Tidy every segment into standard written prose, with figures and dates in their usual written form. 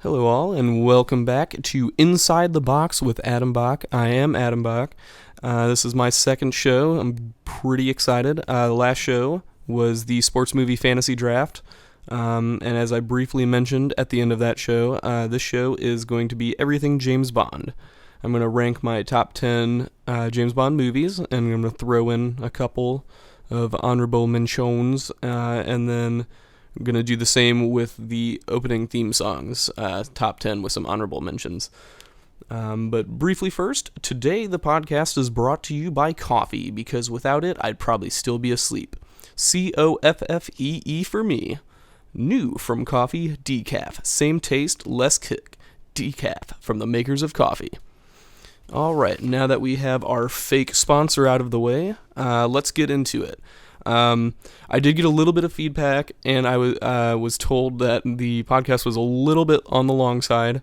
Hello, all, and welcome back to Inside the Box with Adam Bach. I am Adam Bach. This is my second show. I'm pretty excited. The last show was the sports movie fantasy draft. And as I briefly mentioned at the end of that show, this show is going to be everything James Bond. I'm going to rank my top 10 James Bond movies, and I'm going to throw in a couple of honorable mentions, and then I'm going to do the same with the opening theme songs, top 10 with some honorable mentions. But briefly first, today the podcast is brought to you by coffee, because without it, I'd probably still be asleep. Coffee for me. New from coffee, decaf. Same taste, less kick. Decaf from the makers of coffee. Alright, now that we have our fake sponsor out of the way, let's get into it. I did get a little bit of feedback, and I was told that the podcast was a little bit on the long side.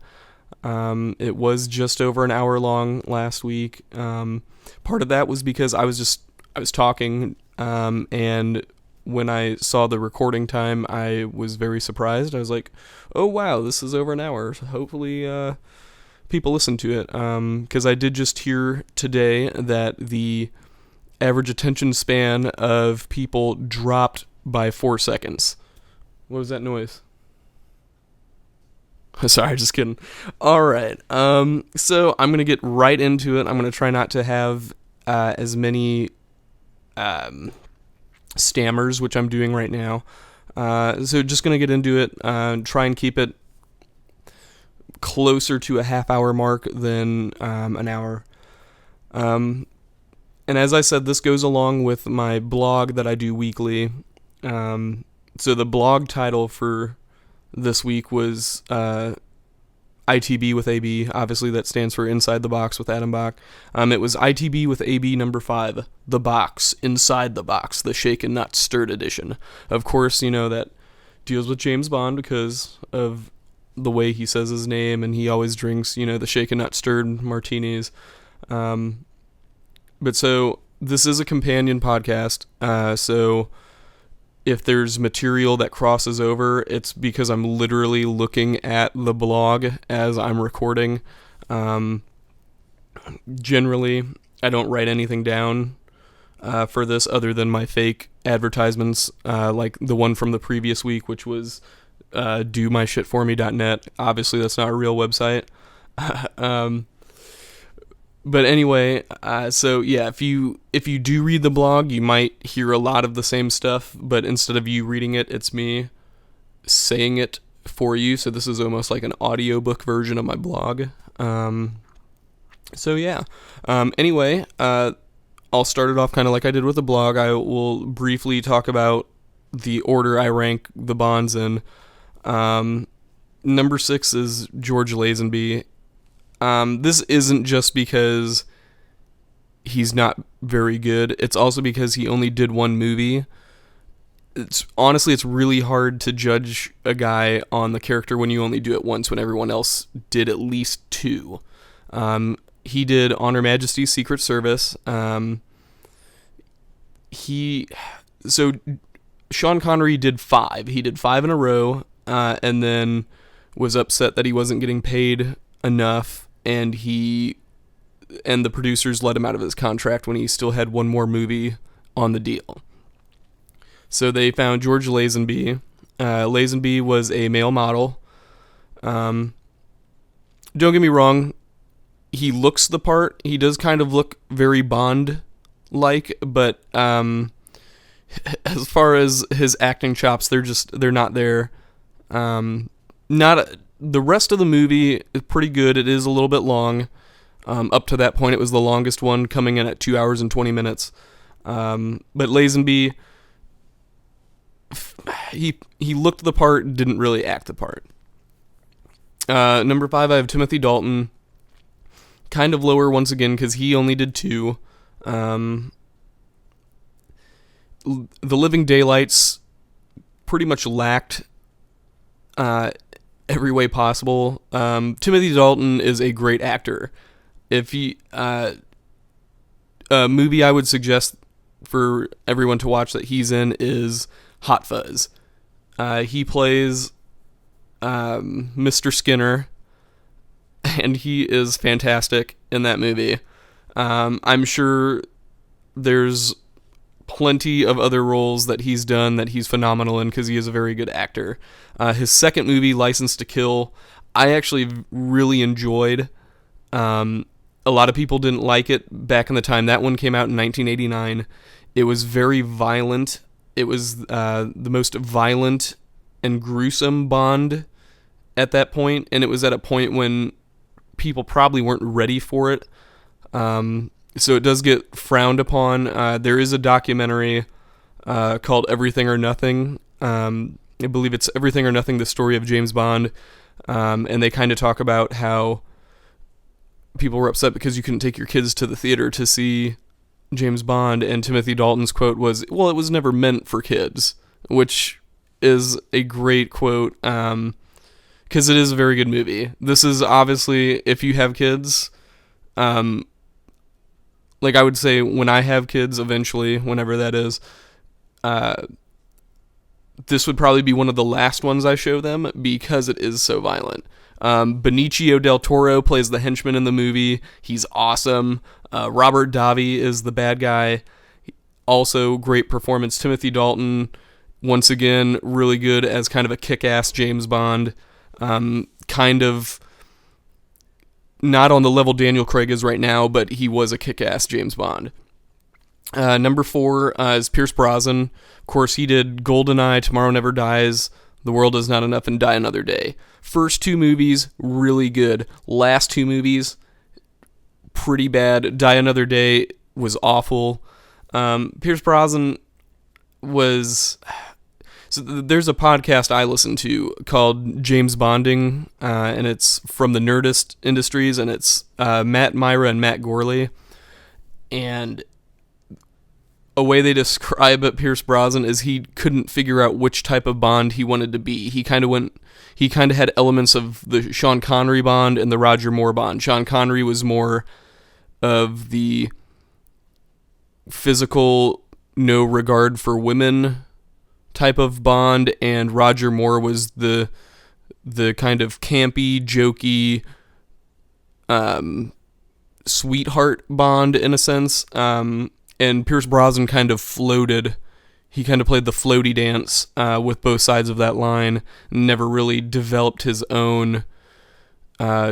It was just over an hour long last week. Part of that was because I was talking, and when I saw the recording time, I was very surprised. I was like, oh wow, this is over an hour. Hopefully, people listen to it. Because I did just hear today that the average attention span of people dropped by 4 seconds. What was that noise? Sorry, just kidding. Alright, so I'm going to get right into it. I'm going to try not to have as many stammers, which I'm doing right now. So just going to get into it, try and keep it closer to a half-hour mark than an hour. And as I said, this goes along with my blog that I do weekly. So the blog title for this week was ITB with AB. Obviously, that stands for Inside the Box with Adam Bach. It was ITB with AB number 5, The Box, Inside the Box, the Shakin Not Stirred edition. Of course, you know, that deals with James Bond because of the way he says his name, and he always drinks, you know, the Shakin Not Stirred martinis. But so, this is a companion podcast, so if there's material that crosses over, it's because I'm literally looking at the blog as I'm recording. Generally, I don't write anything down for this other than my fake advertisements, like the one from the previous week, which was domyshitforme.net. Obviously, that's not a real website. But anyway, so yeah, if you do read the blog, you might hear a lot of the same stuff, but instead of you reading it, it's me saying it for you. So this is almost like an audiobook version of my blog. So yeah. Anyway, I'll start it off kind of like I did with the blog. I will briefly talk about the order I rank the Bonds in. Number 6 is George Lazenby. This isn't just because he's not very good. It's also because he only did one movie. Honestly, it's really hard to judge a guy on the character when you only do it once, when everyone else did at least 2. He did On Her Majesty's Secret Service. So Sean Connery did 5. He did 5 in a row, and then was upset that he wasn't getting paid enough, and the producers let him out of his contract when he still had one more movie on the deal. So they found George Lazenby. Lazenby was a male model. Don't get me wrong, he looks the part. He does kind of look very Bond-like, but as far as his acting chops, they're not there. The rest of the movie is pretty good. It is a little bit long. Up to that point, it was the longest one, coming in at 2 hours and 20 minutes. But Lazenby, he looked the part, didn't really act the part. Number 5, I have Timothy Dalton. Kind of lower once again, because he only did 2. The Living Daylights pretty much lacked every way possible. Timothy Dalton is a great actor. If he a movie I would suggest for everyone to watch that he's in is Hot Fuzz. He plays Mr. Skinner, and he is fantastic in that movie. I'm sure there's plenty of other roles that he's done that he's phenomenal in because he is a very good actor. His second movie, License to Kill, I actually really enjoyed. A lot of people didn't like it back in the time. That one came out in 1989. It was very violent. It was the most violent and gruesome Bond at that point, and it was at a point when people probably weren't ready for it. So it does get frowned upon. There is a documentary called Everything or Nothing. I believe it's Everything or Nothing, the story of James Bond. And they kind of talk about how people were upset because you couldn't take your kids to the theater to see James Bond. And Timothy Dalton's quote was, well, it was never meant for kids, which is a great quote because it is a very good movie. This is obviously, if you have kids... like I would say when I have kids eventually, whenever that is, this would probably be one of the last ones I show them because it is so violent. Benicio del Toro plays the henchman in the movie. He's awesome. Robert Davi is the bad guy. Also great performance. Timothy Dalton, once again, really good as kind of a kick-ass James Bond. Kind of... not on the level Daniel Craig is right now, but he was a kick-ass James Bond. Number 4 is Pierce Brosnan. Of course, he did GoldenEye, Tomorrow Never Dies, The World Is Not Enough, and Die Another Day. First 2 movies, really good. Last 2 movies, pretty bad. Die Another Day was awful. Pierce Brosnan was... So there's a podcast I listen to called James Bonding, and it's from the Nerdist Industries, and it's Matt Myra and Matt Gorley. And a way they describe Pierce Brosnan is he couldn't figure out which type of Bond he wanted to be. He kind of had elements of the Sean Connery Bond and the Roger Moore Bond. Sean Connery was more of the physical, no regard for women type of Bond, and Roger Moore was the kind of campy, jokey, sweetheart Bond in a sense. And Pierce Brosnan kind of floated. He kind of played the floaty dance with both sides of that line. Never really developed his own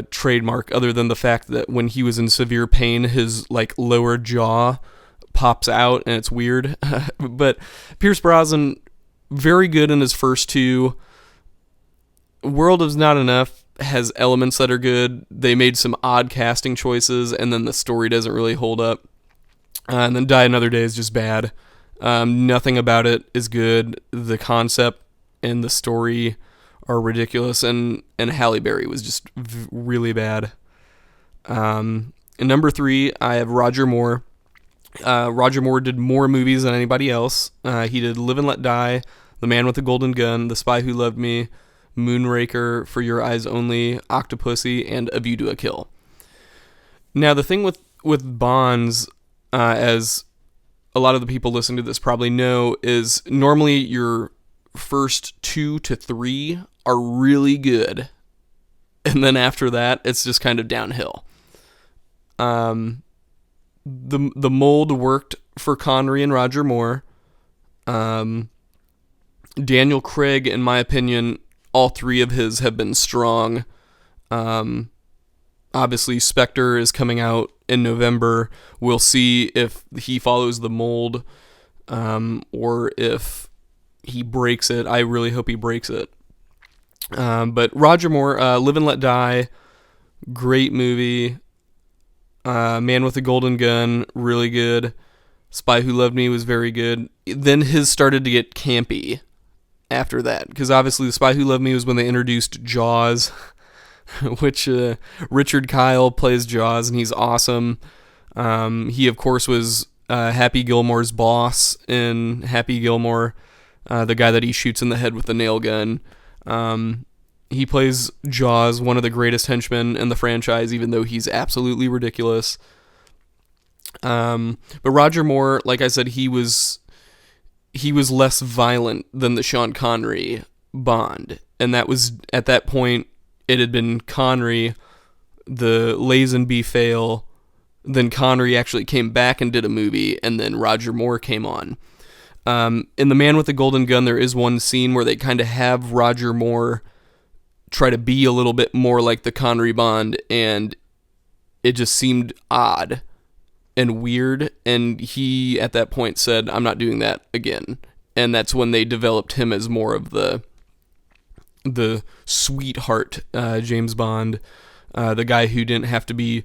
trademark, other than the fact that when he was in severe pain, his like lower jaw pops out, and it's weird. But Pierce Brosnan, very good in his first 2. World Is Not Enough has elements that are good. They made some odd casting choices, and then the story doesn't really hold up. And then Die Another Day is just bad. Nothing about it is good. The concept and the story are ridiculous, and Halle Berry was just really bad. And number 3, I have Roger Moore. Roger Moore did more movies than anybody else. He did Live and Let Die, The Man with the Golden Gun, The Spy Who Loved Me, Moonraker, For Your Eyes Only, Octopussy, and A View to a Kill. Now, the thing with Bonds, as a lot of the people listening to this probably know, is normally your first 2 to 3 are really good, and then after that, it's just kind of downhill. The mold worked for Connery and Roger Moore. Daniel Craig, in my opinion, all 3 of his have been strong. Obviously, Spectre is coming out in November. We'll see if he follows the mold or if he breaks it. I really hope he breaks it. But Roger Moore, Live and Let Die, great movie. Man with a Golden Gun, really good. Spy Who Loved Me was very good. Then his started to get campy after that, because obviously The Spy Who Loved Me was when they introduced Jaws, which Richard Kyle plays Jaws, and he's awesome. He, of course, was Happy Gilmore's boss in Happy Gilmore, the guy that he shoots in the head with the nail gun. He plays Jaws, one of the greatest henchmen in the franchise, even though he's absolutely ridiculous. But Roger Moore, like I said, he was less violent than the Sean Connery Bond. and that was, at that point, it had been Connery, the Lazenby fail, then Connery actually came back and did a movie, and then Roger Moore came on. In The Man with the Golden Gun, there is one scene where they kind of have Roger Moore try to be a little bit more like the Connery Bond, and it just seemed odd and weird, and he, at that point, said, I'm not doing that again. And that's when they developed him as more of the sweetheart James Bond, the guy who didn't have to be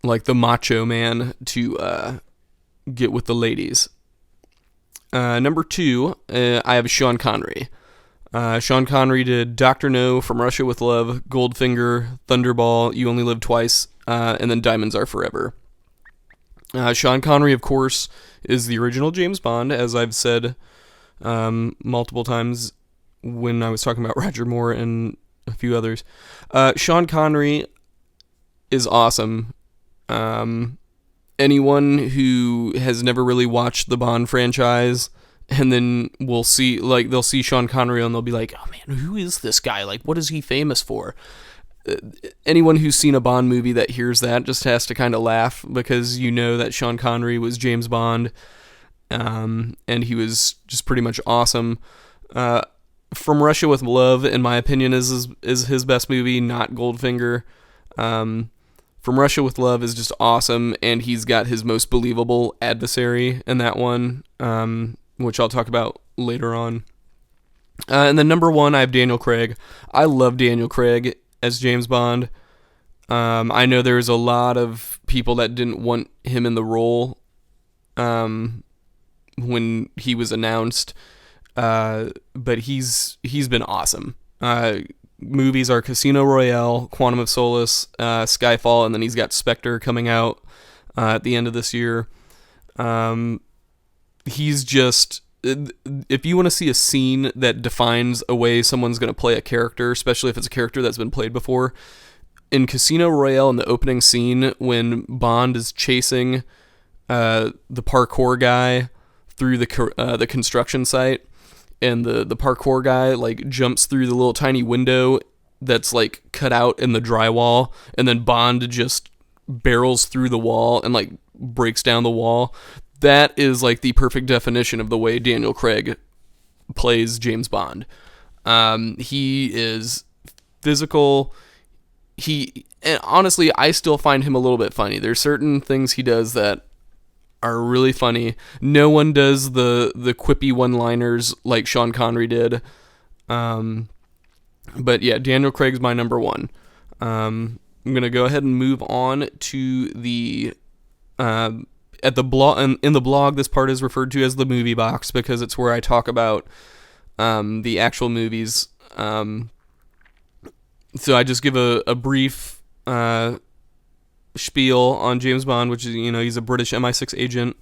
like the macho man to get with the ladies. Number 2, I have Sean Connery. Sean Connery did Dr. No, From Russia with Love, Goldfinger, Thunderball, You Only Live Twice, and then Diamonds Are Forever. Sean Connery, of course, is the original James Bond, as I've said multiple times when I was talking about Roger Moore and a few others. Sean Connery is awesome. Anyone who has never really watched the Bond franchise and then they'll see Sean Connery and they'll be like, oh man, who is this guy? Like, what is he famous for? Anyone who's seen a Bond movie that hears that just has to kind of laugh, because you know that Sean Connery was James Bond, and he was just pretty much awesome. From Russia with Love, in my opinion, is his best movie, not Goldfinger. From Russia with Love is just awesome, and he's got his most believable adversary in that one, which I'll talk about later on. And then number 1, I have Daniel Craig. I love Daniel Craig as James Bond. I know there's a lot of people that didn't want him in the role when he was announced, but he's been awesome. Movies are Casino Royale, Quantum of Solace, Skyfall, and then he's got Spectre coming out at the end of this year. He's just... If you want to see a scene that defines a way someone's going to play a character, especially if it's a character that's been played before, in Casino Royale, in the opening scene, when Bond is chasing the parkour guy through the construction site, and the parkour guy like jumps through the little tiny window that's like cut out in the drywall, and then Bond just barrels through the wall and like breaks down the wall. That is like the perfect definition of the way Daniel Craig plays James Bond. He is physical. And honestly, I still find him a little bit funny. There's certain things he does that are really funny. No one does the quippy one-liners like Sean Connery did. But yeah, Daniel Craig's my number 1. I'm going to go ahead and move on to the... At the blog, in the blog, this part is referred to as the movie box because it's where I talk about the actual movies. So I just give a brief spiel on James Bond, which is, he's a British MI6 agent,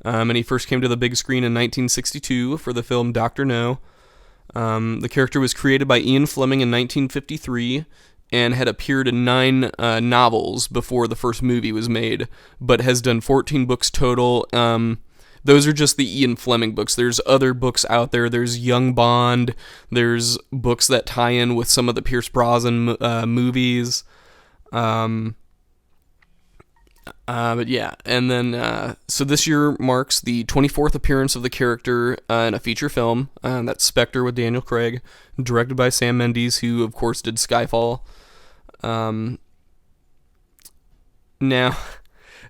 and he first came to the big screen in 1962 for the film Dr. No. The character was created by Ian Fleming in 1953 and had appeared in 9 novels before the first movie was made, but has done 14 books total. Those are just the Ian Fleming books. There's other books out there. There's Young Bond. There's books that tie in with some of the Pierce Brosnan movies. But yeah, and then, so this year marks the 24th appearance of the character in a feature film. That's Spectre with Daniel Craig, directed by Sam Mendes, who, of course, did Skyfall. Now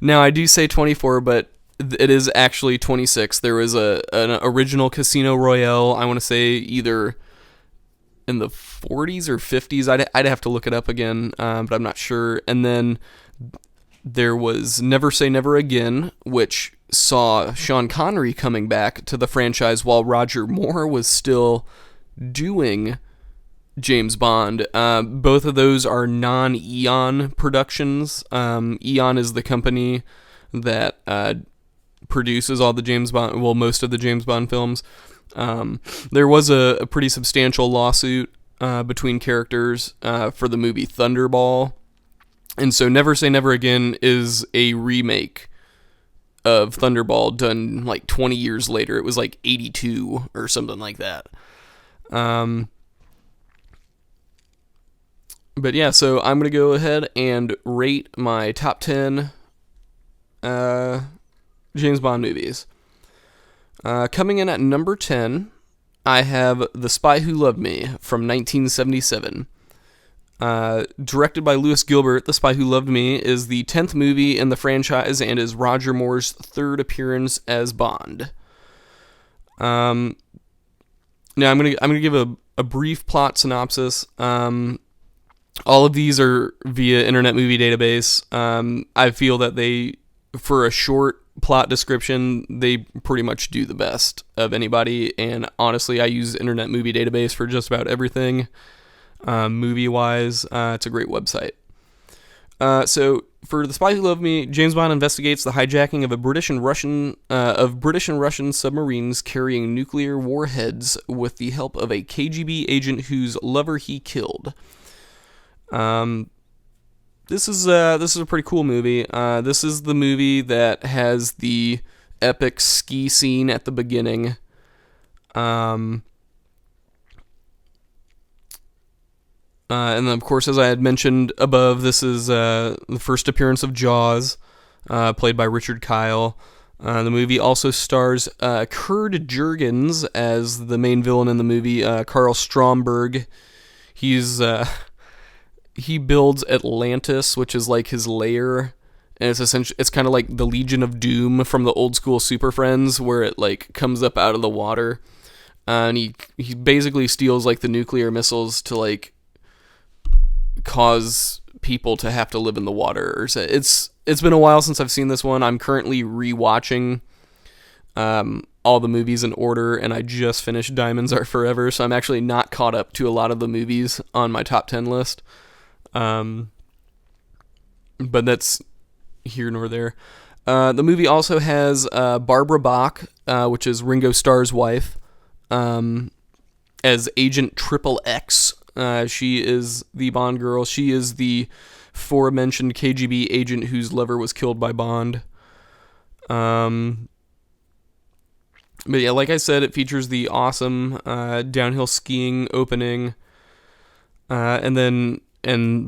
I do say 24, but it is actually 26. There was an original Casino Royale, I want to say either in the 40s or 50s. I'd have to look it up again, but I'm not sure. And then there was Never Say Never Again, which saw Sean Connery coming back to the franchise while Roger Moore was still doing James Bond. Both of those are non-Eon productions. Eon is the company that produces all the James Bond, most of the James Bond films. There was a pretty substantial lawsuit between characters for the movie Thunderball. And so Never Say Never Again is a remake of Thunderball done like 20 years later. It was like 82 or something like that. But yeah, so I'm going to go ahead and rate my top 10 James Bond movies. Coming in at number 10, I have The Spy Who Loved Me from 1977. Directed by Lewis Gilbert, The Spy Who Loved Me is the 10th movie in the franchise and is Roger Moore's third appearance as Bond. Now I'm gonna give a brief plot synopsis. All of these are via Internet Movie Database. I feel that they, for a short plot description, they pretty much do the best of anybody. And honestly, I use Internet Movie Database for just about everything. Movie-wise, it's a great website. So for The Spy Who Loved Me, James Bond investigates the hijacking of British and Russian submarines carrying nuclear warheads with the help of a KGB agent whose lover he killed. This is a pretty cool movie. This is the movie that has the epic ski scene at the beginning. And then, of course, as I had mentioned above, this is the first appearance of Jaws, played by Richard Kyle. The movie also stars Kurt Jurgens as the main villain in the movie, Karl Stromberg. He builds Atlantis, which is like his lair, and it's kind of like the Legion of Doom from the old school Super Friends, where it like comes up out of the water, and he basically steals like the nuclear missiles to like cause people to have to live in the water. It's been a while since I've seen this one. I'm currently rewatching all the movies in order, and I just finished Diamonds Are Forever, so I'm actually not caught up to a lot of the movies on my top 10 list. But that's here nor there. The movie also has Barbara Bach, which is Ringo Starr's wife, as Agent Triple X. She is the Bond girl. She is the aforementioned KGB agent whose lover was killed by Bond. But yeah, like I said, it features the awesome downhill skiing opening, and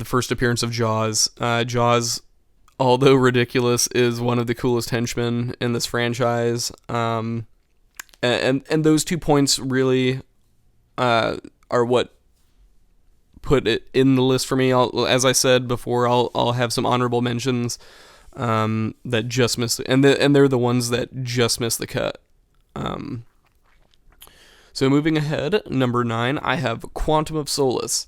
the first appearance of Jaws. Jaws, although ridiculous, is one of the coolest henchmen in this franchise. And those 2 points really are what put it in the list for me. As I said before, I'll have some honorable mentions that just missed, and they're the ones that just missed the cut. So moving ahead, number 9, I have Quantum of Solace,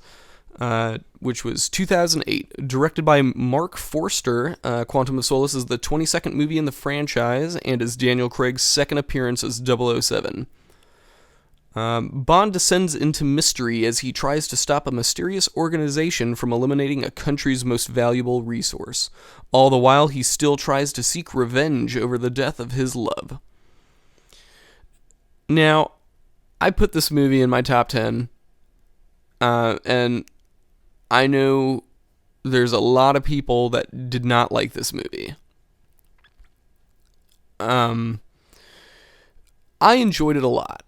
which was 2008, directed by Mark Forster. Quantum of Solace is the 22nd movie in the franchise and is Daniel Craig's second appearance as 007. Bond descends into mystery as he tries to stop a mysterious organization from eliminating a country's most valuable resource. All the while, he still tries to seek revenge over the death of his love. Now, I put this movie in my top 10, and I know there's a lot of people that did not like this movie. I enjoyed it a lot.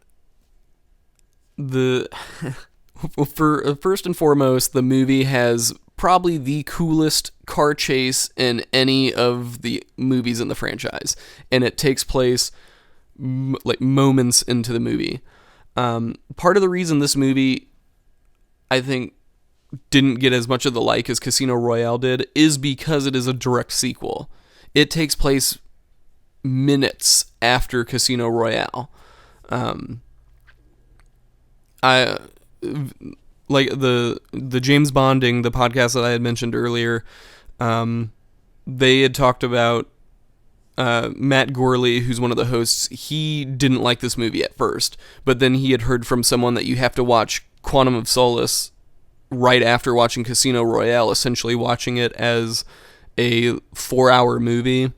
First and foremost, the movie has probably the coolest car chase in any of the movies in the franchise, and it takes place like moments into the movie. Part of the reason this movie, I think, didn't get as much of the like as Casino Royale did is because it is a direct sequel. It takes place minutes after Casino Royale. I like the James Bonding, the podcast that I had mentioned earlier. They had talked about Matt Gorley, who's one of the hosts. He didn't like this movie at first, but then he had heard from someone that you have to watch Quantum of Solace right after watching Casino Royale, essentially watching it as a 4-hour movie.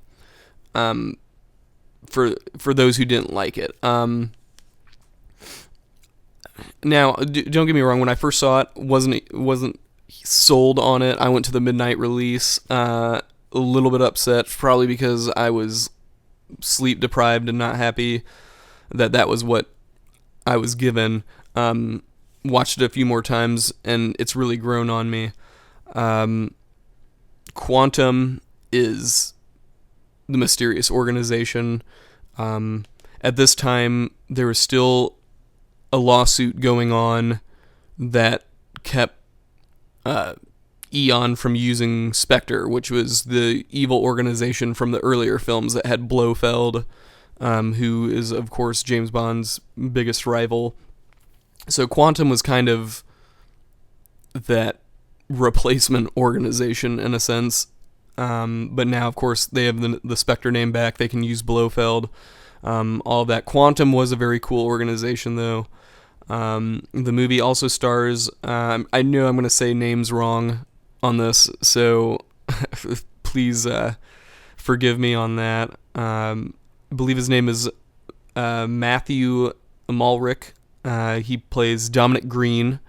For those who didn't like it. Now, don't get me wrong. When I first saw it, wasn't sold on it. I went to the midnight release, a little bit upset, probably because I was sleep deprived and not happy that was what I was given. Watched it a few more times, and it's really grown on me. Quantum is the mysterious organization. At this time, there was still a lawsuit going on that kept Eon from using Spectre, which was the evil organization from the earlier films that had Blofeld, who is, of course, James Bond's biggest rival. So Quantum was kind of that replacement organization in a sense. But now, of course, they have the Spectre name back. They can use Blofeld. All of that. Quantum was a very cool organization, though. The movie also stars, I know I'm going to say names wrong on this, so please forgive me on that. I believe his name is Matthew Amalric. He plays Dominic Green.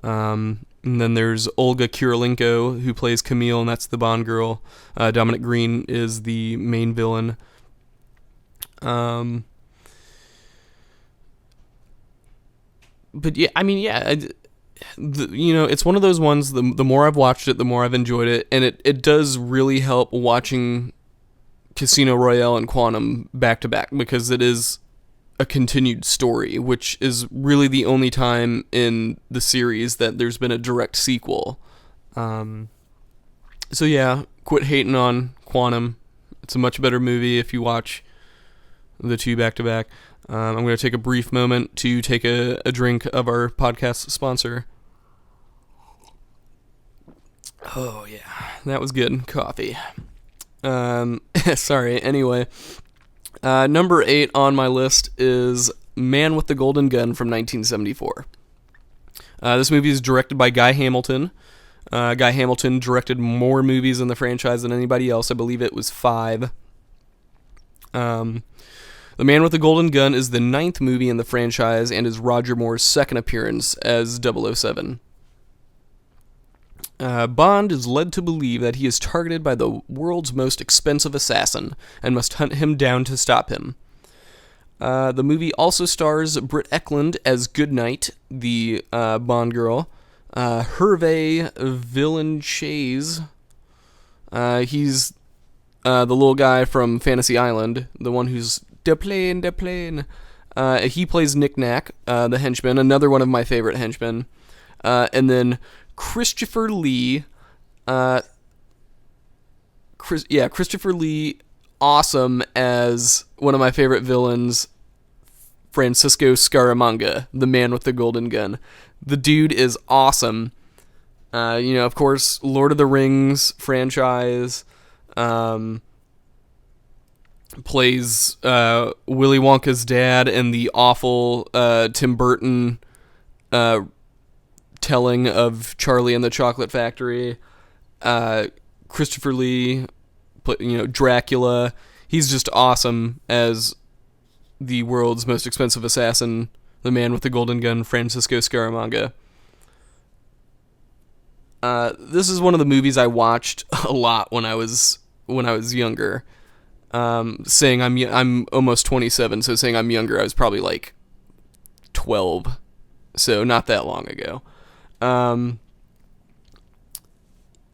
And then there's Olga Kurylenko, who plays Camille, and that's the Bond girl. Dominic Green is the main villain. But yeah, I mean, yeah, it's one of those ones, the more I've watched it, the more I've enjoyed it, and it does really help watching Casino Royale and Quantum back to back, because it is a continued story, which is really the only time in the series that there's been a direct sequel. So yeah, quit hating on Quantum. It's a much better movie if you watch the two back to back. I'm going to take a brief moment to take a drink of our podcast sponsor. Oh, yeah. That was good. Coffee. Sorry. Anyway, number 8 on my list is Man with the Golden Gun from 1974. This movie is directed by Guy Hamilton. Guy Hamilton directed more movies in the franchise than anybody else. I believe it was 5. The Man with the Golden Gun is the 9th movie in the franchise and is Roger Moore's second appearance as 007. Bond is led to believe that he is targeted by the world's most expensive assassin and must hunt him down to stop him. The movie also stars Britt Eklund as Goodnight, the Bond girl. Hervé Villechaize, he's the little guy from Fantasy Island, the one who's de plane. He plays Nick Nack, the henchman, another one of my favorite henchmen. And then Christopher Lee, Christopher Lee, awesome as one of my favorite villains, Francisco Scaramanga, the Man with the Golden Gun. The dude is awesome. Of course, Lord of the Rings franchise. Plays Willy Wonka's dad in the awful Tim Burton telling of Charlie and the Chocolate Factory. Christopher Lee, Dracula. He's just awesome as the world's most expensive assassin, the Man with the Golden Gun, Francisco Scaramanga. This is one of the movies I watched a lot when I was younger. Saying I'm almost 27, so saying I'm younger, I was probably like 12, so not that long ago.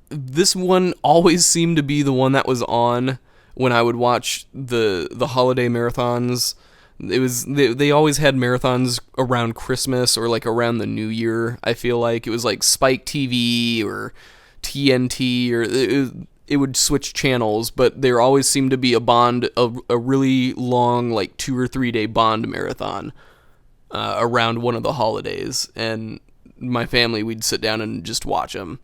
This one always seemed to be the one that was on when I would watch the holiday marathons. They always had marathons around Christmas or like around the New Year. I feel like it was like Spike TV or TNT, or it would switch channels, but there always seemed to be a really long, like 2 or 3 day Bond marathon around one of the holidays, and my family, we'd sit down and just watch them.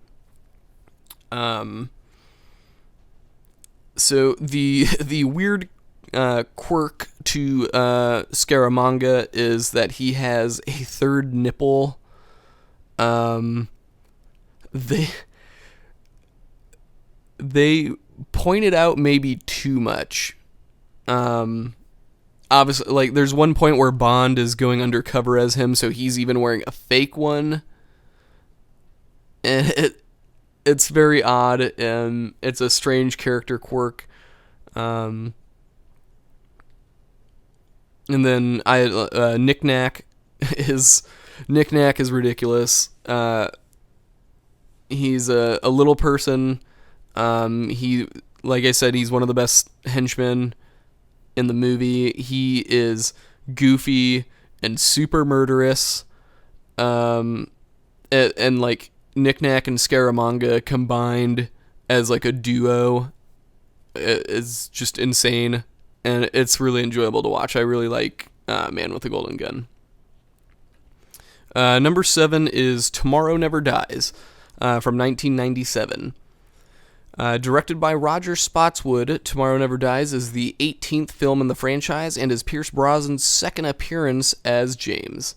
So the weird quirk to Scaramanga is that he has a third nipple. They pointed out maybe too much. Obviously, like, there's one point where Bond is going undercover as him, so he's even wearing a fake one. And it's very odd, and it's a strange character quirk. And then Nick Nack is ridiculous. He's a little person. Like I said, he's one of the best henchmen in the movie. He is goofy and super murderous. And like Knick Knack and Scaramanga combined as like a duo is just insane, and it's really enjoyable to watch. I really like Man with the Golden Gun. Number 7 is Tomorrow Never Dies from 1997. Directed by Roger Spotswood, Tomorrow Never Dies is the 18th film in the franchise and is Pierce Brosnan's second appearance as James.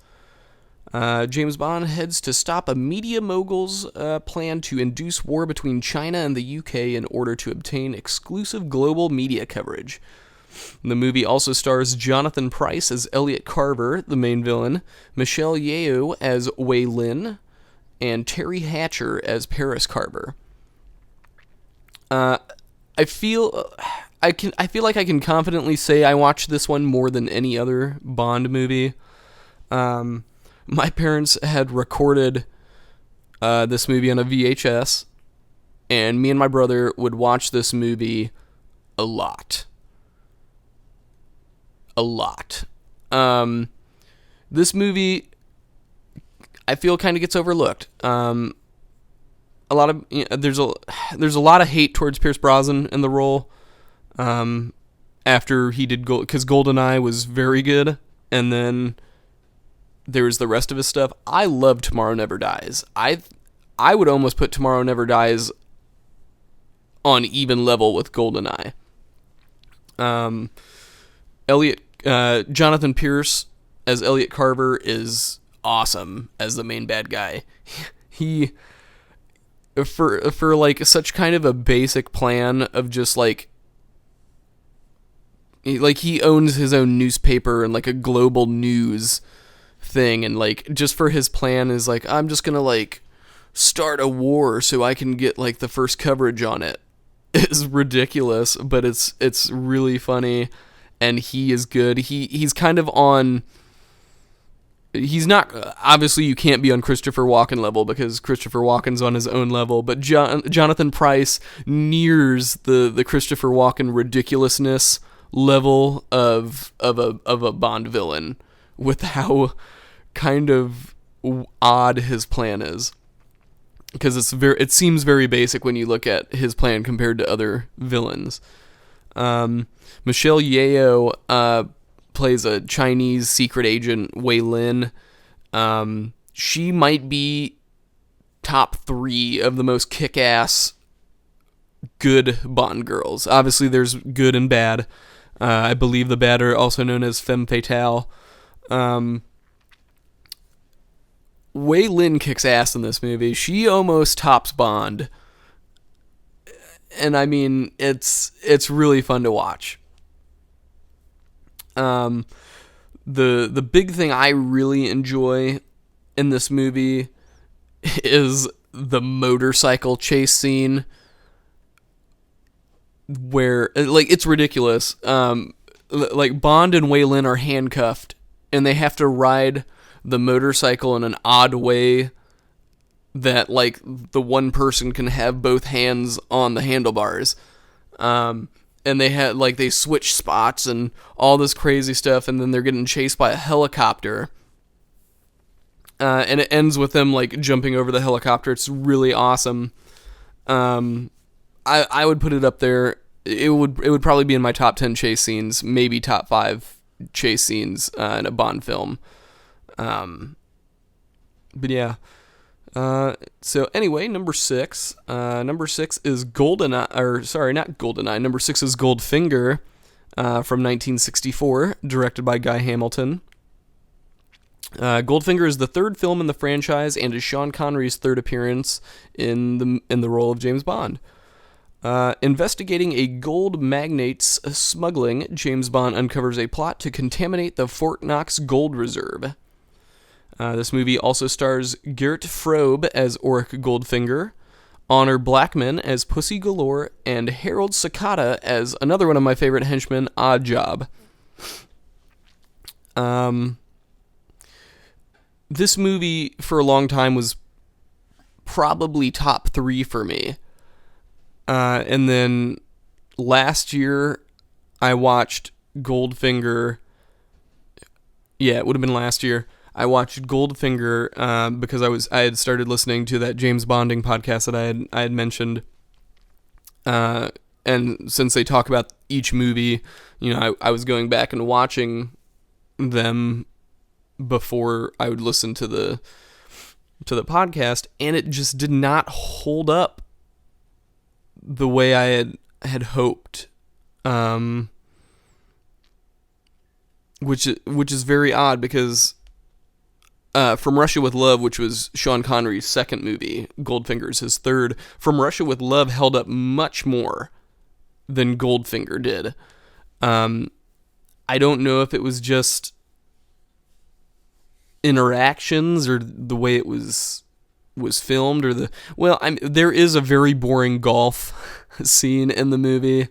James Bond heads to stop a media mogul's plan to induce war between China and the UK in order to obtain exclusive global media coverage. The movie also stars Jonathan Pryce as Elliot Carver, the main villain, Michelle Yeoh as Wei Lin, and Terry Hatcher as Paris Carver. I feel like I can confidently say I watched this one more than any other Bond movie. My parents had recorded this movie on a VHS, and me and my brother would watch this movie a lot. This movie, I feel, kind of gets overlooked. There's a lot of hate towards Pierce Brosnan in the role. After he did because GoldenEye was very good, and then there's the rest of his stuff. I love Tomorrow Never Dies. I would almost put Tomorrow Never Dies on even level with GoldenEye. Jonathan Pierce as Elliot Carver is awesome as the main bad guy. He for like such kind of a basic plan of just like he owns his own newspaper and like a global news thing, and like just for his plan is like, I'm just gonna like start a war so I can get like the first coverage on it. It's ridiculous, but it's really funny, and he is good. He's kind of on. He's not, obviously you can't be on Christopher Walken level because Christopher Walken's on his own level, but Jonathan Pryce nears the Christopher Walken ridiculousness level of a Bond villain with how kind of odd his plan is. Because it seems very basic when you look at his plan compared to other villains. Michelle Yeoh plays a Chinese secret agent, Wei Lin. She might be top 3 of the most kick-ass good Bond girls. Obviously, there's good and bad. I believe the bad are also known as femme fatale. Wei Lin kicks ass in this movie. She almost tops Bond. And I mean, it's really fun to watch. The big thing I really enjoy in this movie is the motorcycle chase scene where, like, it's ridiculous. Like, Bond and Wei Lin are handcuffed, and they have to ride the motorcycle in an odd way that, like, the one person can have both hands on the handlebars. And they switch spots and all this crazy stuff, and then they're getting chased by a helicopter. And it ends with them, like, jumping over the helicopter. It's really awesome. I would put it up there. It would probably be in my top 10 chase scenes, maybe top 5 chase scenes in a Bond film. But yeah. So anyway, number 6. Number 6 is GoldenEye, or sorry, not GoldenEye. Number 6 is Goldfinger, from 1964, directed by Guy Hamilton. Goldfinger is the 3rd film in the franchise and is Sean Connery's 3rd appearance in the role of James Bond. Investigating a gold magnate's smuggling, James Bond uncovers a plot to contaminate the Fort Knox gold reserve. This movie also stars Gert Frobe as Auric Goldfinger, Honor Blackman as Pussy Galore, and Harold Sakata as another one of my favorite henchmen, Oddjob. This movie, for a long time, was probably top 3 for me. And then last year, I watched Goldfinger. Yeah, it would have been last year. I watched Goldfinger because I had started listening to that James Bonding podcast that I had mentioned. And since they talk about each movie, I was going back and watching them before I would listen to the podcast, and it just did not hold up the way I had hoped. Which is very odd because From Russia with Love, which was Sean Connery's second movie, Goldfinger's his third, From Russia with Love held up much more than Goldfinger did. I don't know if it was just interactions or the way it was filmed or there is a very boring golf scene in the movie.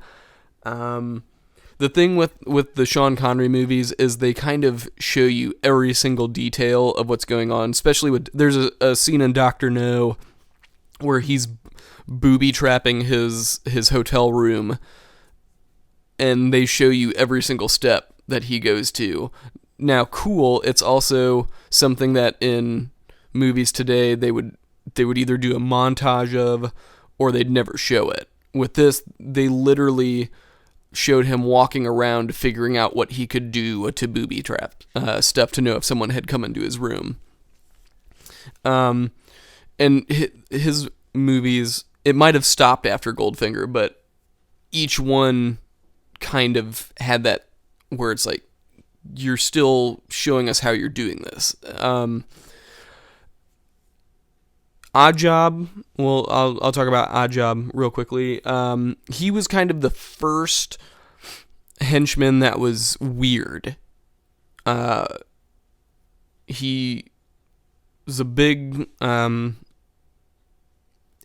The thing with the Sean Connery movies is they kind of show you every single detail of what's going on, especially there's a scene in Dr. No where he's booby trapping his hotel room, and they show you every single step that he goes to. Now, cool, it's also something that in movies today they would either do a montage of or they'd never show it. With this, they literally showed him walking around figuring out what he could do to booby trap stuff to know if someone had come into his room. And his movies, it might have stopped after Goldfinger, but each one kind of had that where it's like, you're still showing us how you're doing this. Odd Job, well, I'll talk about Odd Job real quickly. He was kind of the first henchman that was weird. He was a big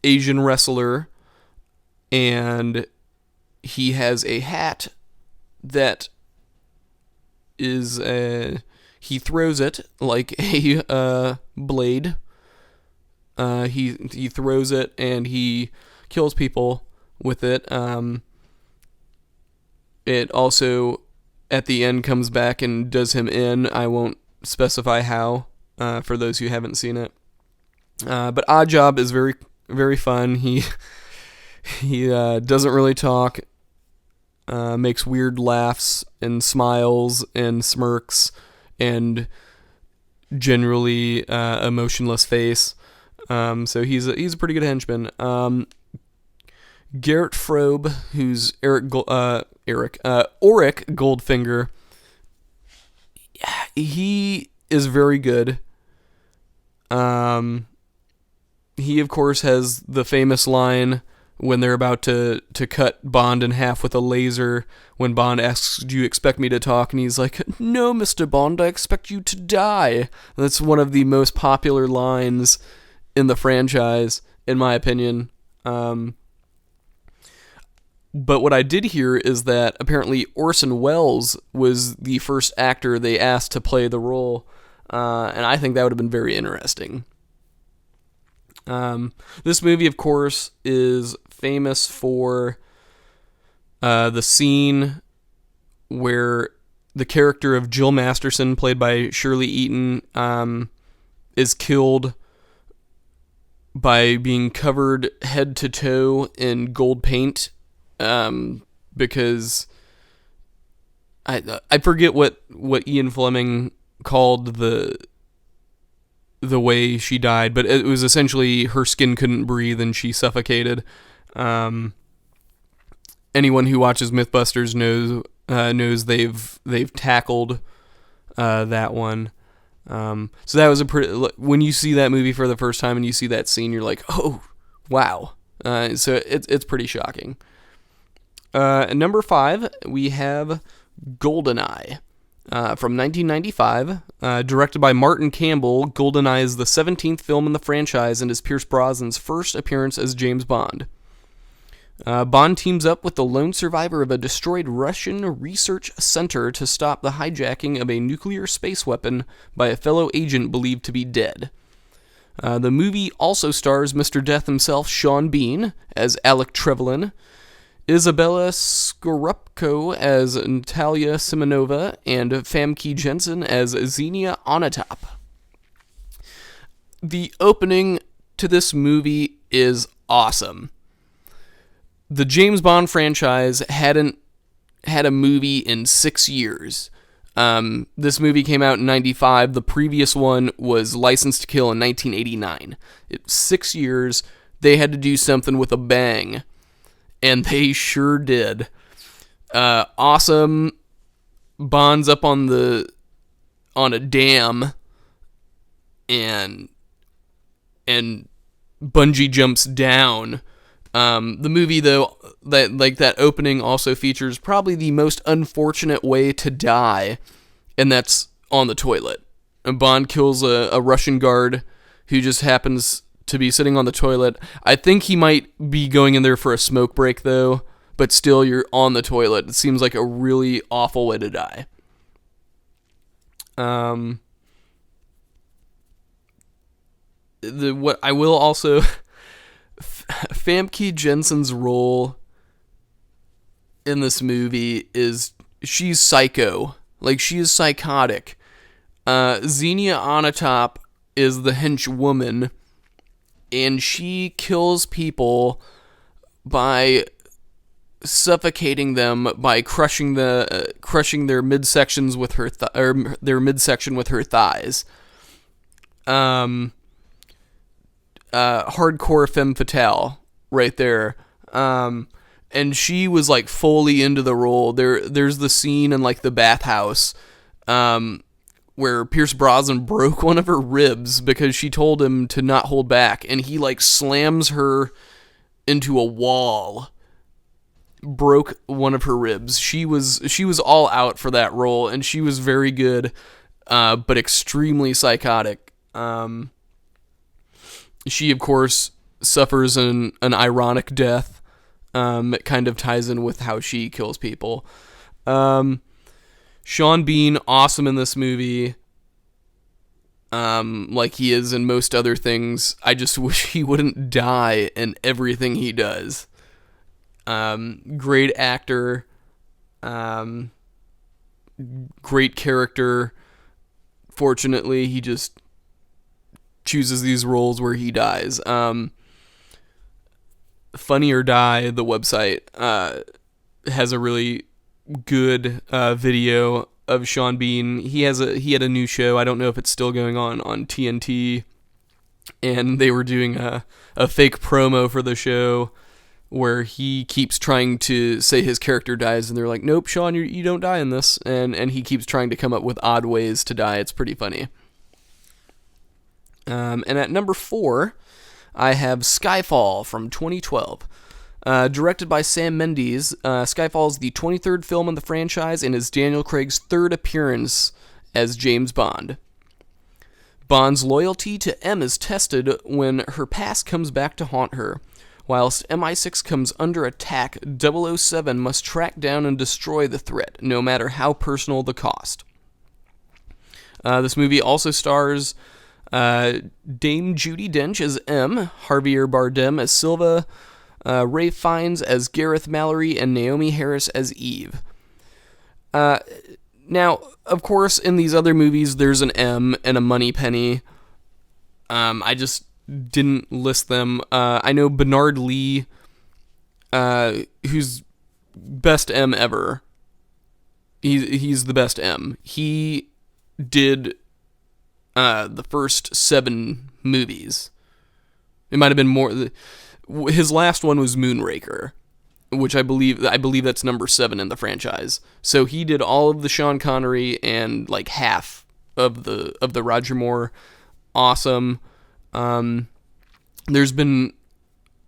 Asian wrestler, and he has a hat that is he throws it like a blade. He throws it and he kills people with it. It also at the end comes back and does him in. I won't specify how for those who haven't seen it. But Odd Job is very, very fun. He doesn't really talk. Makes weird laughs and smiles and smirks and generally emotionless face. So he's a pretty good henchman. Garrett Frobe, who's Auric Goldfinger, he is very good. He of course has the famous line when they're about to cut Bond in half with a laser, when Bond asks, "Do you expect me to talk?" And he's like, "No, Mr. Bond, I expect you to die." That's one of the most popular lines in the franchise, in my opinion. But what I did hear is that apparently Orson Welles was the first actor they asked to play the role, and I think that would have been very interesting. This movie, of course, is famous for the scene where the character of Jill Masterson, played by Shirley Eaton, is killed by being covered head to toe in gold paint, because I forget what Ian Fleming called the way she died, but it was essentially her skin couldn't breathe and she suffocated. Anyone who watches Mythbusters knows they've tackled that one. So that was when you see that movie for the first time and you see that scene, you're like, oh, wow. So it's pretty shocking. Number 5, we have GoldenEye. From 1995, directed by Martin Campbell, GoldenEye is the 17th film in the franchise and is Pierce Brosnan's first appearance as James Bond. Bond teams up with the lone survivor of a destroyed Russian research center to stop the hijacking of a nuclear space weapon by a fellow agent believed to be dead. The movie also stars Mr. Death himself, Sean Bean, as Alec Trevelyan, Isabella Scorupco as Natalia Simonova, and Famke Jensen as Xenia Onatop. The opening to this movie is awesome. The James Bond franchise hadn't had a movie in 6 years. This movie came out in 95. The previous one was License to Kill in 1989. 6 years. They had to do something with a bang. And they sure did. Awesome. Bond's up on a dam. And bungee jumps down. The movie, though, that opening also features probably the most unfortunate way to die, and that's on the toilet. And Bond kills a Russian guard who just happens to be sitting on the toilet. I think he might be going in there for a smoke break, though, but still, you're on the toilet. It seems like a really awful way to die. What I will also... Famke Jensen's role in this movie is she's psycho. Like, she is psychotic. Xenia Onatop is the henchwoman, and she kills people by suffocating them by crushing their midsections with her their midsection with her thighs. Hardcore femme fatale right there. And she was like fully into the role. There's the scene in like the bathhouse where Pierce Brosnan broke one of her ribs because she told him to not hold back, and he like slams her into a wall. Broke one of her ribs. She was all out for that role, and she was very good, but extremely psychotic. She, of course, suffers an ironic death. It kind of ties in with how she kills people. Sean Bean, awesome in this movie. Like he is in most other things. I just wish he wouldn't die in everything he does. Great actor. Great character. Fortunately, he just chooses these roles where he dies. Funny or Die, the website, has a really good video of Sean Bean. He had a new show. I don't know if it's still going on TNT, and they were doing a fake promo for the show where he keeps trying to say his character dies, and they're like, "Nope, Sean, you don't die in this," and he keeps trying to come up with odd ways to die. It's pretty funny. And at number 4, I have Skyfall from 2012. Directed by Sam Mendes, Skyfall is the 23rd film in the franchise and is Daniel Craig's 3rd appearance as James Bond. Bond's loyalty to M is tested when her past comes back to haunt her. Whilst MI6 comes under attack, 007 must track down and destroy the threat, no matter how personal the cost. This movie also stars Dame Judi Dench as M, Javier Bardem as Silva, Ray Fiennes as Gareth Mallory, and Naomi Harris as Eve. Now, of course, in these other movies, there's an M and a Moneypenny. I just didn't list them. I know Bernard Lee, who's best M ever. He's the best M. He did the first 7 movies. It might have been more. His last one was Moonraker, which I believe that's number 7 in the franchise. So he did all of the Sean Connery and like half of the Roger Moore. Awesome. There's been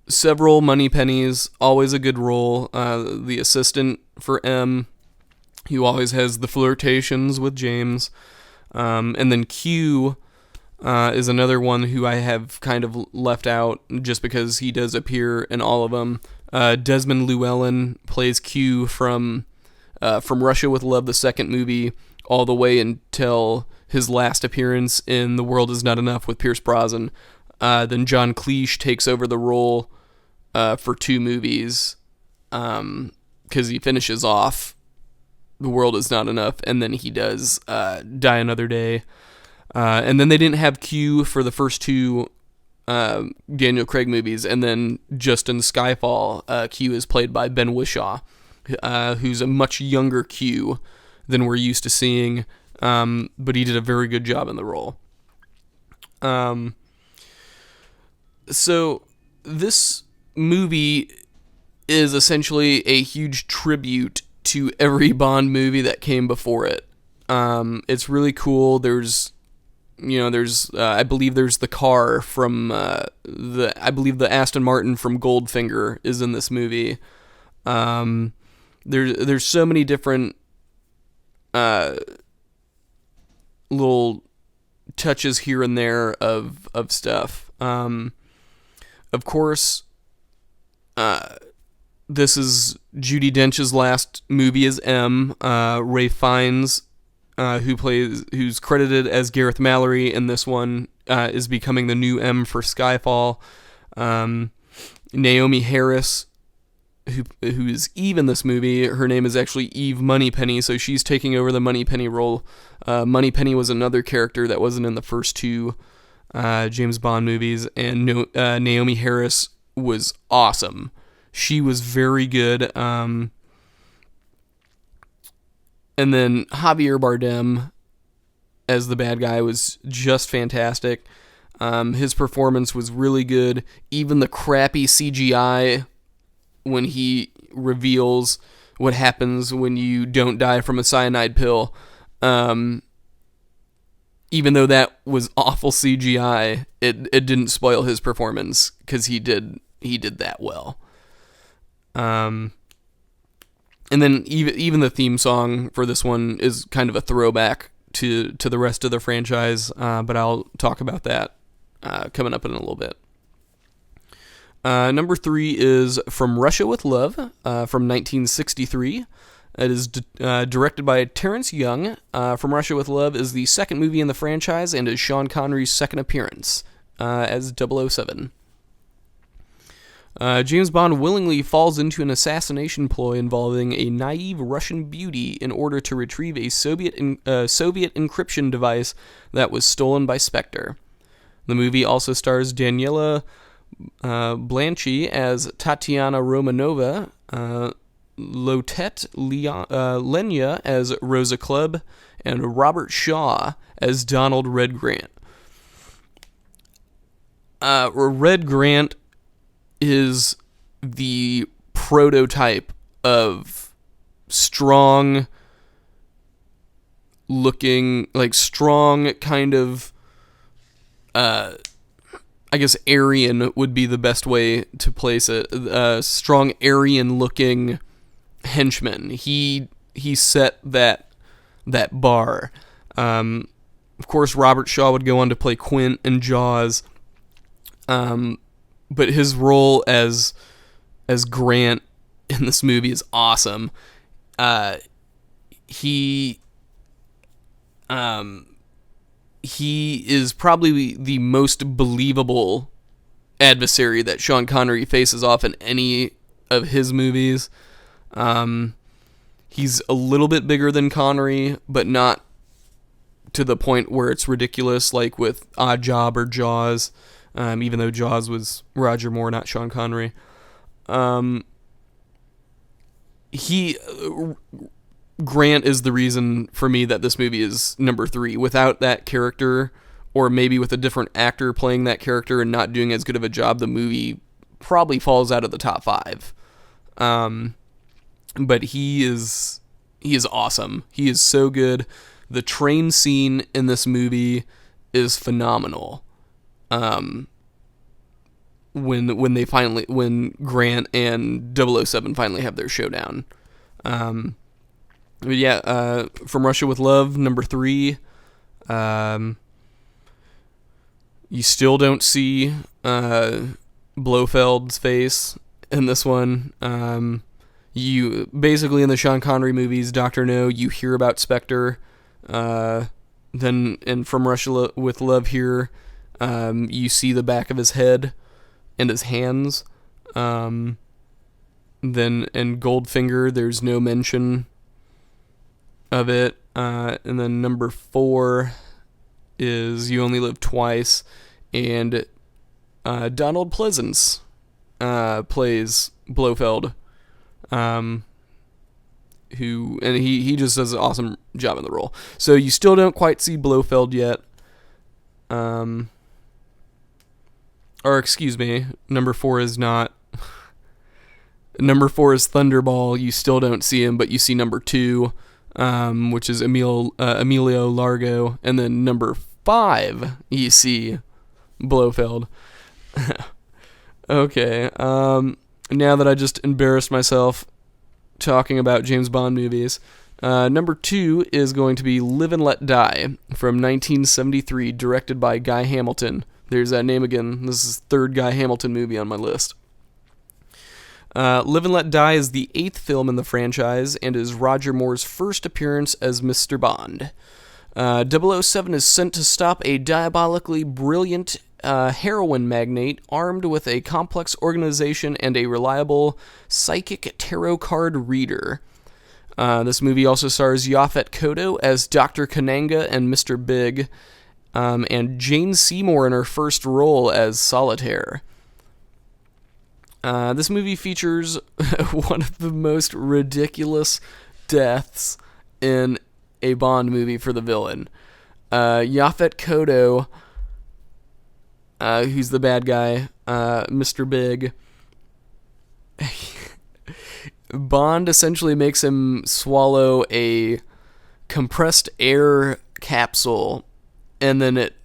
several Moneypennies, always a good role. The assistant for M, who always has the flirtations with James. And then Q is another one who I have kind of left out just because he does appear in all of them. Desmond Llewellyn plays Q from Russia with Love, the second movie, all the way until his last appearance in The World Is Not Enough with Pierce Brosnan. Then John Cleese takes over the role for 2 movies because he finishes off The World Is Not Enough, and then he does Die Another Day. And then they didn't have Q for the first 2 Daniel Craig movies, and then just in Skyfall, Q is played by Ben Whishaw, who's a much younger Q than we're used to seeing, but he did a very good job in the role. So this movie is essentially a huge tribute to every Bond movie that came before it. It's really cool. There's I believe there's the car from the Aston Martin from Goldfinger is in this movie. There's so many different little touches here and there of stuff. Of course, this is Judi Dench's last movie as M. Ralph Fiennes, who's credited as Gareth Mallory in this one, is becoming the new M for Skyfall. Naomi Harris, who is Eve in this movie, her name is actually Eve Moneypenny, so she's taking over the Moneypenny role. Moneypenny was another character that wasn't in the first 2 James Bond movies, and Naomi Harris was awesome. She was very good. And then Javier Bardem as the bad guy was just fantastic. His performance was really good. Even the crappy CGI when he reveals what happens when you don't die from a cyanide pill, even though that was awful CGI, it didn't spoil his performance because he did that well. And then even the theme song for this one is kind of a throwback to the rest of the franchise, but I'll talk about that coming up in a little bit. Number 3 is From Russia with Love from 1963. It is directed by Terrence Young. From Russia with Love is the second movie in the franchise and is Sean Connery's second appearance as 007. James Bond willingly falls into an assassination ploy involving a naive Russian beauty in order to retrieve a Soviet encryption device that was stolen by Spectre. The movie also stars Daniela Blanchi as Tatiana Romanova, Lotet Lenya as Rosa Clubb, and Robert Shaw as Donald Red Grant. Red Grant is the prototype of strong kind of, I guess Aryan would be the best way to place it. Strong Aryan-looking henchman. He set that bar. Of course, Robert Shaw would go on to play Quint in Jaws. But his role as Grant in this movie is awesome. He is probably the most believable adversary that Sean Connery faces off in any of his movies. He's a little bit bigger than Connery, but not to the point where it's ridiculous, like with Odd Job or Jaws. Even though Jaws was Roger Moore, not Sean Connery. Grant is the reason for me that this movie is number 3. Without that character, or maybe with a different actor playing that character and not doing as good of a job, the movie probably falls out of the top 5. But he is awesome. He is so good. The train scene in this movie is phenomenal. When Grant and 007 finally have their showdown. From Russia with Love, number 3. You still don't see Blofeld's face in this one. You basically, in the Sean Connery movies, Dr. No, you hear about Spectre. Then, and From Russia with Love here, You see the back of his head and his hands. Then in Goldfinger, there's no mention of it. And then number 4 is You Only Live Twice, and Donald Pleasance plays Blofeld, he just does an awesome job in the role. So you still don't quite see Blofeld yet. Or excuse me, number 4 is not. Number 4 is Thunderball. You still don't see him, but you see number 2, which is Emilio Largo, and then number 5 you see Blofeld. Okay. Now that I just embarrassed myself talking about James Bond movies, number 2 is going to be Live and Let Die from 1973, directed by Guy Hamilton. There's that name again. This is the third Guy Hamilton movie on my list. Live and Let Die is the 8th film in the franchise and is Roger Moore's first appearance as Mr. Bond. 007 is sent to stop a diabolically brilliant heroin magnate armed with a complex organization and a reliable psychic tarot card reader. This movie also stars Yaphet Kotto as Dr. Kananga and Mr. Big, and Jane Seymour in her first role as Solitaire. This movie features one of the most ridiculous deaths in a Bond movie for the villain. Yaphet Kotto, who's the bad guy, Mr. Big, Bond essentially makes him swallow a compressed air capsule, and then it,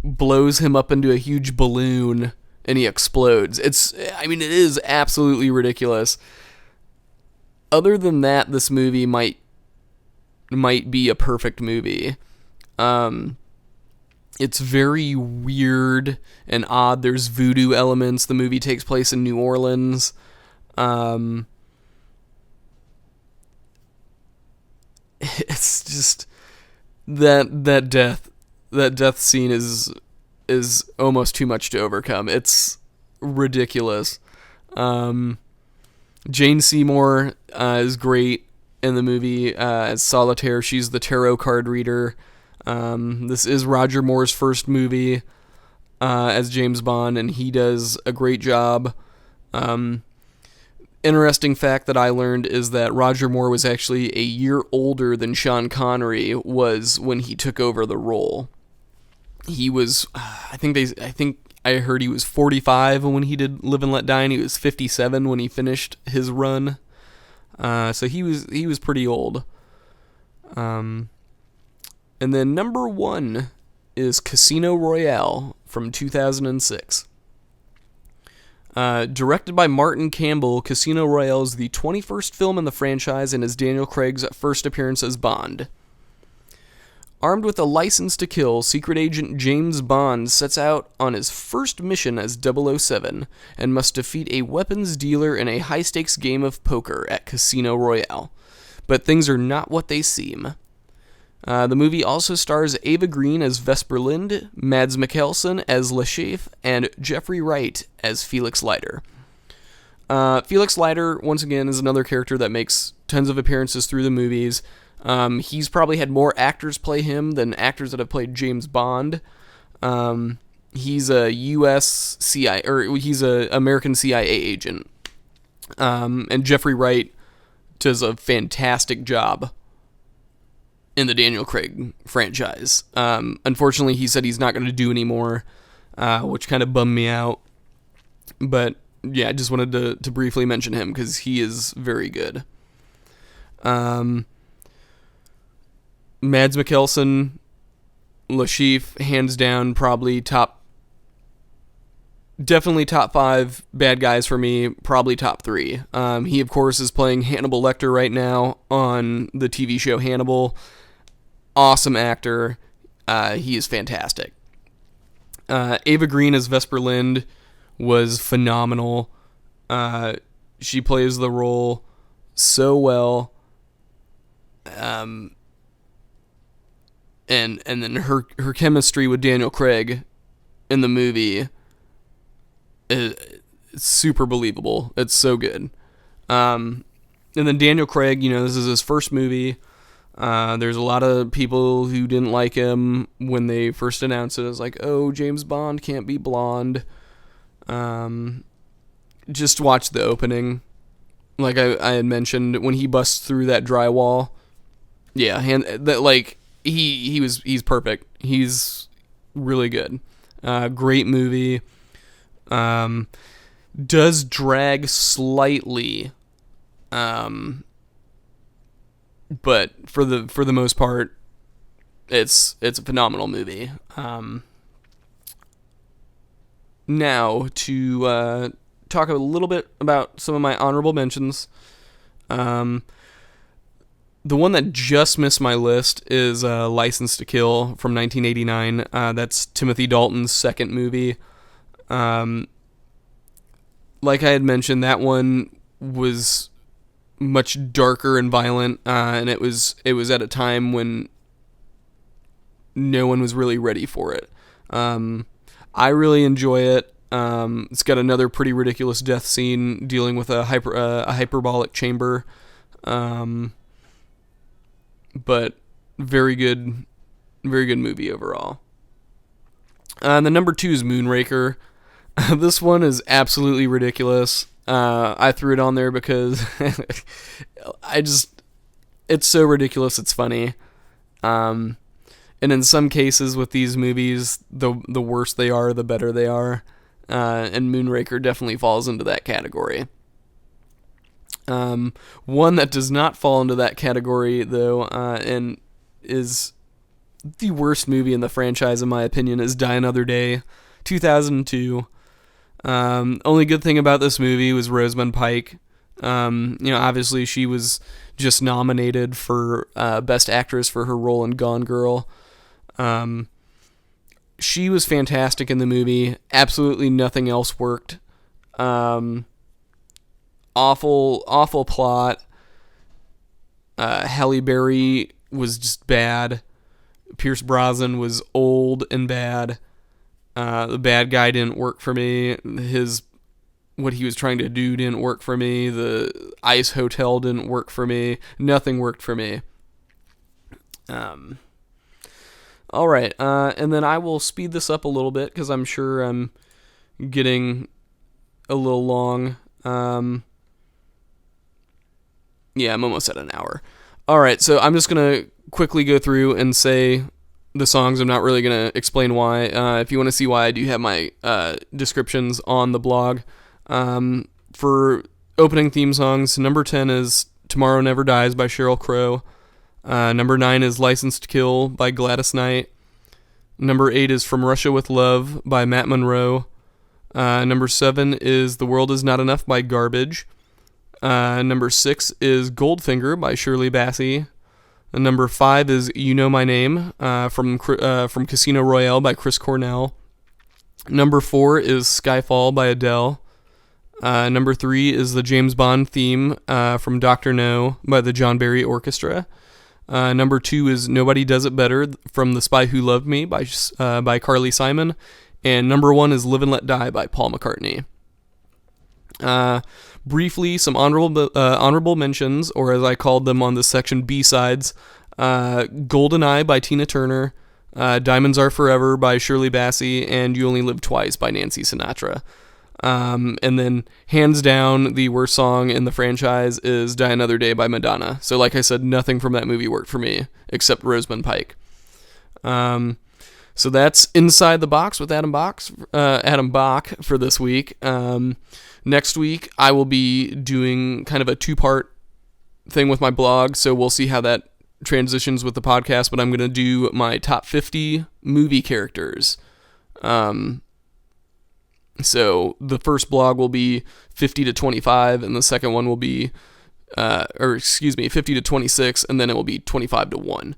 blows him up into a huge balloon, and he explodes. It is absolutely ridiculous. Other than that, this movie might be a perfect movie. It's very weird and odd. There's voodoo elements. The movie takes place in New Orleans. It's just that death scene is almost too much to overcome. It's ridiculous. Jane Seymour is great in the movie as Solitaire. She's the tarot card reader. This is Roger Moore's first movie as James Bond, and he does a great job. Interesting fact that I learned is that Roger Moore was actually a year older than Sean Connery was when he took over the role. He was, I think I heard he was 45 when he did Live and Let Die, and he was 57 when he finished his run. So he was pretty old. And then number 1 is Casino Royale from 2006. Directed by Martin Campbell, Casino Royale is the 21st film in the franchise and is Daniel Craig's first appearance as Bond. Armed with a license to kill, secret agent James Bond sets out on his first mission as 007 and must defeat a weapons dealer in a high-stakes game of poker at Casino Royale. But things are not what they seem. The movie also stars Ava Green as Vesper Lynd, Mads Mikkelsen as Le Chiffre, and Jeffrey Wright as Felix Leiter. Felix Leiter, once again, is another character that makes tons of appearances through the movies. He's probably had more actors play him than actors that have played James Bond. He's a U.S. CIA, or he's an American CIA agent. And Jeffrey Wright does a fantastic job in the Daniel Craig franchise. Unfortunately, he said he's not going to do any more, which kind of bummed me out. But yeah, I just wanted to briefly mention him because he is very good. Mads Mikkelsen, Le Chiffre, hands down, probably definitely top 5 bad guys for me, probably top 3. He, of course, is playing Hannibal Lecter right now on the TV show Hannibal. Awesome actor. He is fantastic. Ava Green as Vesper Lynd was phenomenal. She plays the role so well. And then her chemistry with Daniel Craig in the movie is super believable. It's so good. And then Daniel Craig, this is his first movie. There's a lot of people who didn't like him when they first announced it. It was like, oh, James Bond can't be blonde. Just watch the opening. Like I had mentioned, when he busts through that drywall. Yeah, he's perfect. He's really good. Great movie. Does drag slightly. But for the most part, it's a phenomenal movie. Now to talk a little bit about some of my honorable mentions. The one that just missed my list is License to Kill from 1989. That's Timothy Dalton's second movie. Like I had mentioned, that one was much darker and violent, and it was at a time when no one was really ready for it. I really enjoy it. It's got another pretty ridiculous death scene dealing with a hyperbolic chamber, but very good movie overall. And the number 2 is Moonraker. This one is absolutely ridiculous. I threw it on there because it's so ridiculous, it's funny. And in some cases with these movies, the worse they are, the better they are. And Moonraker definitely falls into that category. One that does not fall into that category, though, and is the worst movie in the franchise, in my opinion, is Die Another Day, 2002. Only good thing about this movie was Rosamund Pike. Obviously she was just nominated for Best Actress for her role in Gone Girl. She was fantastic in the movie. Absolutely nothing else worked. Awful plot. Halle Berry was just bad. Pierce Brosnan was old and bad. The bad guy didn't work for me. What he was trying to do didn't work for me. The ice hotel didn't work for me. Nothing worked for me. All right, and then I will speed this up a little bit because I'm sure I'm getting a little long. Yeah, I'm almost at an hour. All right, so I'm just going to quickly go through and say the songs. I'm not really going to explain why. If you want to see why, I do have my descriptions on the blog. For opening theme songs, number 10 is Tomorrow Never Dies by Sheryl Crow. Number 9 is License to Kill by Gladys Knight. Number 8 is From Russia with Love by Matt Monro. Number 7 is The World Is Not Enough by Garbage. Number 6 is Goldfinger by Shirley Bassey. And number 5 is You Know My Name from Casino Royale by Chris Cornell. Number 4 is Skyfall by Adele. Number 3 is the James Bond theme from Dr. No by the John Barry Orchestra. Number 2 is Nobody Does It Better from The Spy Who Loved Me by Carly Simon. And number 1 is Live and Let Die by Paul McCartney. Briefly, some honorable mentions, or as I called them on this section, B-sides. Golden Eye by Tina Turner. Diamonds Are Forever by Shirley Bassey. And You Only Live Twice by Nancy Sinatra. And then, hands down, the worst song in the franchise is Die Another Day by Madonna. So like I said, nothing from that movie worked for me, except Rosamund Pike. So that's Inside the Box with Adam Bach for this week. Next week, I will be doing kind of a 2-part thing with my blog, so we'll see how that transitions with the podcast, but I'm going to do my top 50 movie characters. So the first blog will be 50 to 25, and the second one will be, 50 to 26, and then it will be 25 to 1.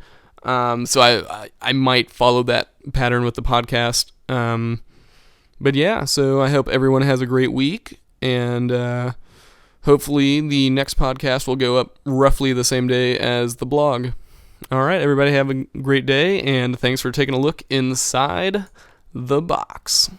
So I might follow that pattern with the podcast. But yeah, so I hope everyone has a great week, and hopefully the next podcast will go up roughly the same day as the blog. All right, everybody have a great day, and thanks for taking a look inside the box.